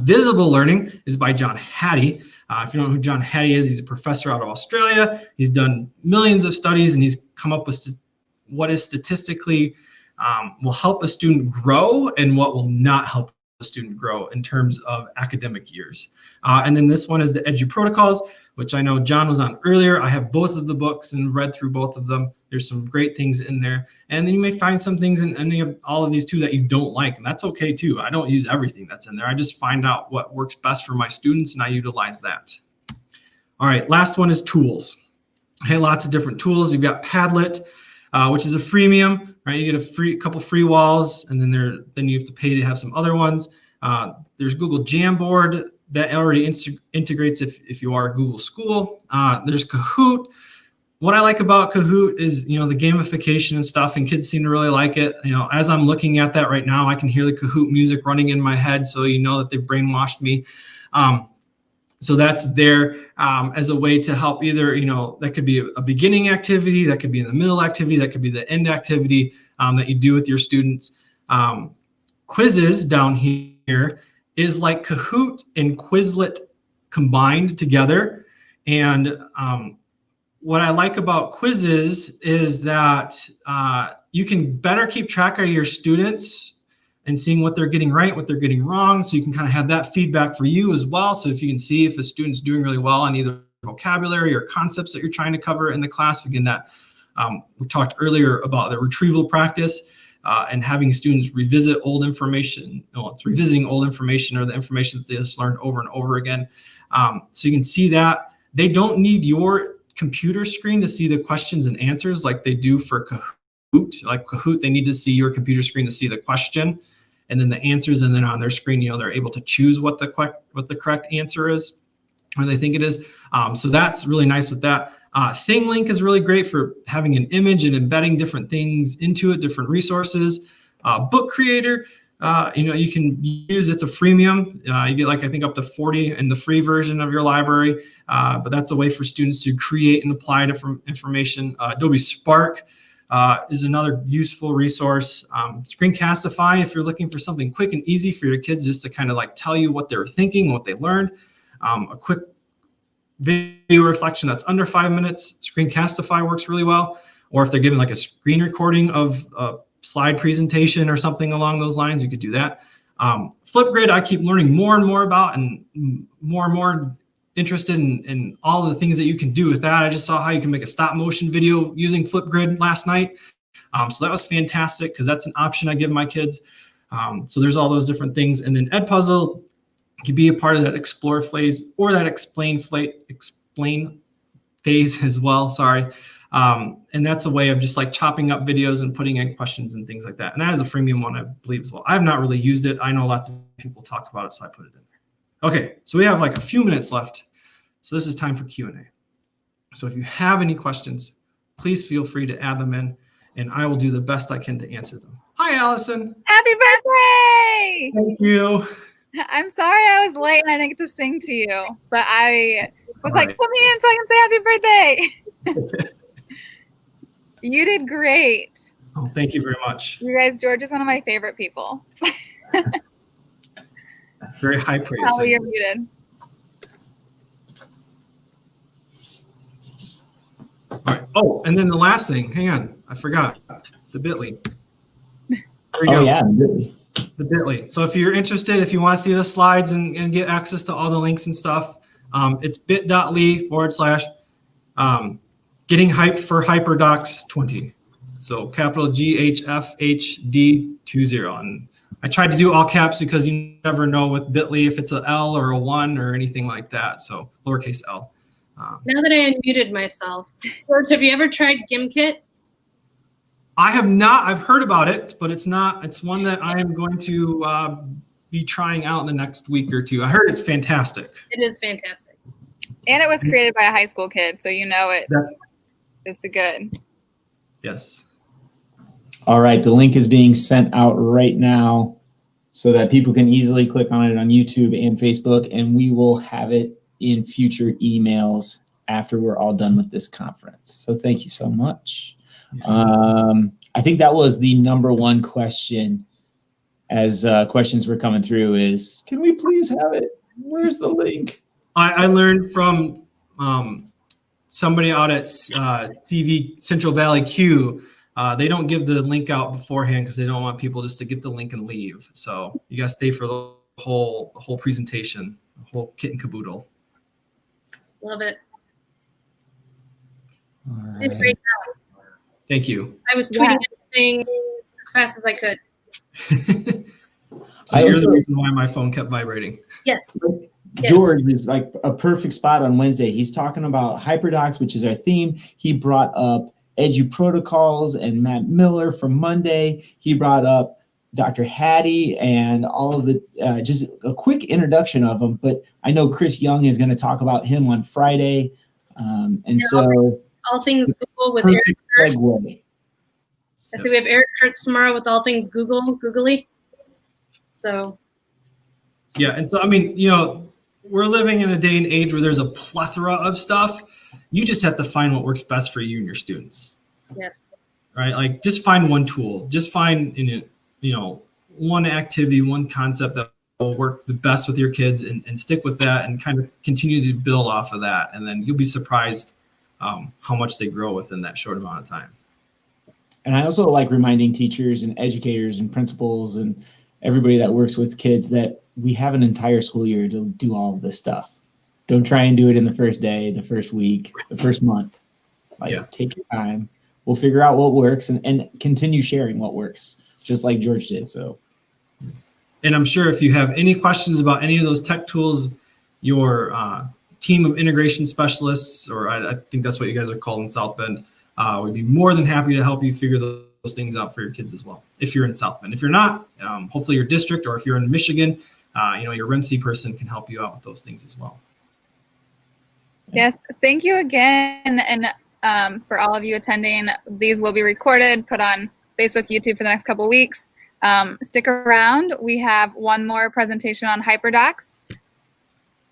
Visible Learning is by John Hattie. If you don't know who John Hattie is, he's a professor out of Australia. He's done millions of studies, and he's come up with what is statistically will help a student grow and what will not help a student grow in terms of academic years. And then this one is the Edu Protocols, which I know John was on earlier. I have both of the books and read through both of them. There's some great things in there. And then you may find some things in any of all of these too that you don't like, and that's okay too. I don't use everything that's in there. I just find out what works best for my students and I utilize that. All right, last one is tools. Hey, lots of different tools. You've got Padlet, which is a freemium, right? You get a couple free walls, and then you have to pay to have some other ones. There's Google Jamboard that already integrates if you are a Google school. There's Kahoot. What I like about Kahoot is, the gamification and stuff, and kids seem to really like it. As I'm looking at that right now, I can hear the Kahoot music running in my head, so you know that they've brainwashed me. So that's there as a way to help either, that could be a beginning activity, that could be in the middle activity, that could be the end activity that you do with your students. Quizzes down here is like Kahoot and Quizlet combined together. And what I like about quizzes is that you can better keep track of your students and seeing what they're getting right, what they're getting wrong. So you can kind of have that feedback for you as well. So if you can see if a student's doing really well on either vocabulary or concepts that you're trying to cover in the class, again, that we talked earlier about the retrieval practice and having students revisit old information. It's revisiting old information or the information that they just learned over and over again. So you can see that. They don't need your computer screen to see the questions and answers like they do for Kahoot. Like Kahoot, they need to see your computer screen to see the question and then the answers, and then on their screen, they're able to choose what the correct answer is, or they think it is. So that's really nice with that. ThingLink is really great for having an image and embedding different things into it, different resources. Book Creator, you can use, it's a freemium. You get I think up to 40 in the free version of your library, but that's a way for students to create and apply different information. Adobe Spark is another useful resource. Screencastify, if you're looking for something quick and easy for your kids just to kind of tell you what they were thinking, what they learned. A quick video reflection that's under 5 minutes, Screencastify works really well. Or if they're giving a screen recording of a slide presentation or something along those lines, you could do that. Flipgrid, I keep learning more and more about, and more interested in all the things that you can do with that. I just saw how you can make a stop motion video using Flipgrid last night. So that was fantastic because that's an option I give my kids. So there's all those different things. And then Edpuzzle can be a part of that explore phase or that explain phase as well, sorry. And that's a way of just chopping up videos and putting in questions and things like that. And that is a freemium one, I believe, as well. I have not really used it. I know lots of people talk about it, so I put it in there. Okay, so we have a few minutes left. So this is time for Q&A. So if you have any questions, please feel free to add them in, and I will do the best I can to answer them. Hi, Allison. Happy birthday! Thank you. I'm sorry I was late and I didn't get to sing to you, but I was All right. put me in so I can say happy birthday. You did great. Oh, thank you very much. You guys, George is one of my favorite people. Very high praise. Holly, you're muted. All right. Oh, and then the last thing, hang on, I forgot the bit.ly. There we go. Oh yeah, really. The bit.ly. So if you're interested, if you want to see the slides and get access to all the links and stuff, it's bit.ly/ getting hyped for Hyperdocs 20. So capital GHFHD 20. And I tried to do all caps because you never know with bit.ly if it's a L or a 1 or anything like that. So lowercase L. Now that I unmuted myself, George, have you ever tried GimKit? I have not. I've heard about it, but it's not. It's one that I am going to be trying out in the next week or two. I heard it's fantastic. It is fantastic. And it was created by a high school kid, so you know it's a good. Yes. All right, the link is being sent out right now so that people can easily click on it on YouTube and Facebook, and we will have it in future emails after we're all done with this conference. So thank you so much. I think that was the number one question as questions were coming through is, can we please have it? Where's the link? I learned from somebody out at CV Central Valley Q. They don't give the link out beforehand because they don't want people just to get the link and leave. So you got to stay for the whole presentation, the whole kit and caboodle. Love it. All You did a right. great job. Thank you. I was tweeting things as fast as I could. So you're the reason why my phone kept vibrating. Yes. George is like a perfect spot on Wednesday. He's talking about Hyperdocs, which is our theme. He brought up Edu Protocols and Matt Miller from Monday. He brought up Dr. Hattie and all of the, just a quick introduction of them. But I know Chris Young is going to talk about him on Friday. And so All Things Google with Eric perfect Kurtz. segue. I see we have Eric Kurtz tomorrow with All Things Googly. So Yeah, and so I mean, you know, we're living in a day and age where there's a plethora of stuff. You just have to find what works best for you and your students, yes. right? Like just find one tool, just find one activity, one concept that will work the best with your kids, and stick with that, and kind of continue to build off of that, and then you'll be surprised how much they grow within that short amount of time. And I also like reminding teachers and educators and principals and everybody that works with kids that we have an entire school year to do all of this stuff. Don't try and do it in the first day, the first week, the first month. Take your time. We'll figure out what works and continue sharing what works, just like George did. So, yes. And I'm sure if you have any questions about any of those tech tools, your team of integration specialists, or I think that's what you guys are called in South Bend, would be more than happy to help you figure those things out for your kids as well. If you're in South Bend, if you're not, hopefully your district, or if you're in Michigan, your RIMC person can help you out with those things as well. Yes, thank you again, and for all of you attending. These will be recorded, put on Facebook, YouTube for the next couple weeks. Stick around. We have one more presentation on Hyperdocs.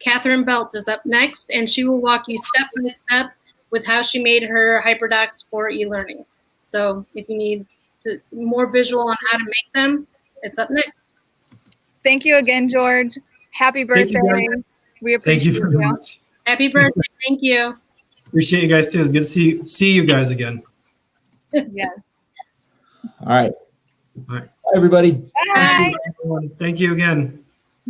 Catherine Belt is up next, and she will walk you step by step with how she made her Hyperdocs for e-learning. So if you need more visual on how to make them, it's up next. Thank you again, George. Happy birthday. We appreciate Thank you very much. Happy birthday. Thank you. Appreciate you guys too. It's good to see you guys again. Yeah. all right. All right. Bye, everybody. Bye. Thank you again.